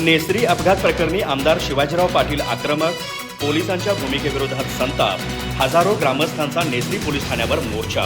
Necessary अपघात प्रकरणी आमदार शिवाजीराव पाटील आक्रमक, पोलिसांच्या भूमिकेविरोधात संताप, हजारो ग्रामस्थांचा नेसरी पोलीस ठाण्यावर मोर्चा।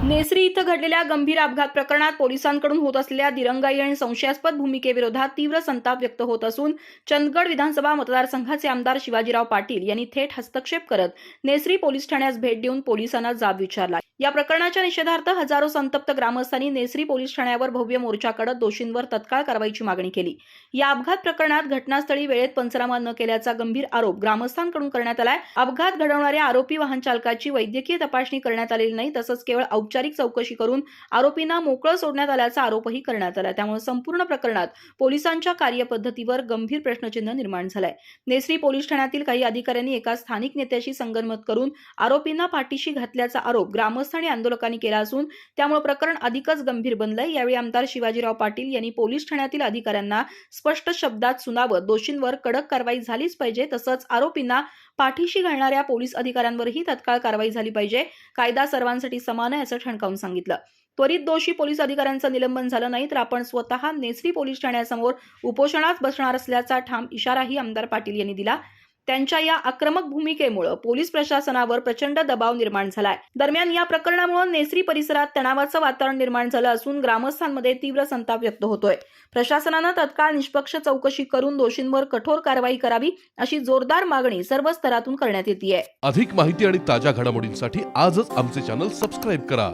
नेसरी इथं घडलेल्या गंभीर अपघात प्रकरणात पोलिसांकडून होत असलेल्या दिरंगाई आणि संशयास्पद भूमिकेविरोधात तीव्र संताप व्यक्त होत असून चंदगड विधानसभा मतदारसंघाचे आमदार शिवाजीराव पाटील यांनी थेट हस्तक्षेप करत नेसरी पोलीस ठाण्यास भेट देऊन पोलिसांना जाब विचारला। या प्रकरणाच्या निषेधार्थ हजारो संतप्त ग्रामस्थांनी नेसरी पोलीस ठाण्यावर भव्य मोर्चा काढत दोषींवर तत्काळ कारवाईची मागणी केली। या अपघात प्रकरणात घटनास्थळी वेळेत पंचनामा न केल्याचा गंभीर आरोप ग्रामस्थांकडून करण्यात आलाय। अपघात घडवणाऱ्या आरोपी वाहन चालकाची वैद्यकीय तपासणी करण्यात आलेली नाही, तसंच केवळ औपचारिक चौकशी करून आरोपींना मोकळं सोडण्यात आल्याचा आरोपही करण्यात आला। त्यामुळे संपूर्ण प्रकरणात पोलिसांच्या कार्यपद्धतीवर गंभीर प्रश्नचिन्ह निर्माण झालंय। नेसरी पोलीस ठाण्यातील काही अधिकाऱ्यांनी एका स्थानिक नेत्याशी संगनमत करून आरोपींना पाठीशी घातल्याचा आरोप ग्रामस्थ आणि आंदोलकांनी केला असून त्यामुळे प्रकरण अधिकच गंभीर बनलंय। यावेळी आमदार शिवाजीराव पाटील यांनी पोलीस ठाण्यातील अधिकाऱ्यांना स्पष्ट शब्दात सुनावत दोषींवर कडक कारवाई झालीच पाहिजे, तसंच आरोपींना पाठीशी घालणाऱ्या पोलीस अधिकाऱ्यांवरही तत्काळ कारवाई झाली पाहिजे। कायदा सर्वांसाठी समान आहे असं ठणकावून सांगितलं। त्वरित दोषी पोलीस अधिकाऱ्यांचं निलंबन झालं नाही तर आपण स्वतः नेसरी पोलीस ठाण्यासमोर उपोषणात बसणार असल्याचा ठाम इशाराही आमदार पाटील यांनी दिला। त्यांच्या या आक्रमक भूमिकेमुळे पोलीस प्रशासनावर प्रचंड दबाव निर्माण झालाय। दरम्यान या प्रकरणामुळे नेसरी परिसरात तणावाचं वातावरण निर्माण झालं असून ग्रामस्थांमध्ये तीव्र संताप व्यक्त होतोय। प्रशासनानं तत्काळ निष्पक्ष चौकशी करून दोषींवर कठोर कारवाई करावी अशी जोरदार मागणी सर्व स्तरातून करण्यात येतेय। अधिक माहिती आणि ताज्या घडामोडींसाठी आजच आमचे चॅनल सबस्क्राइब करा।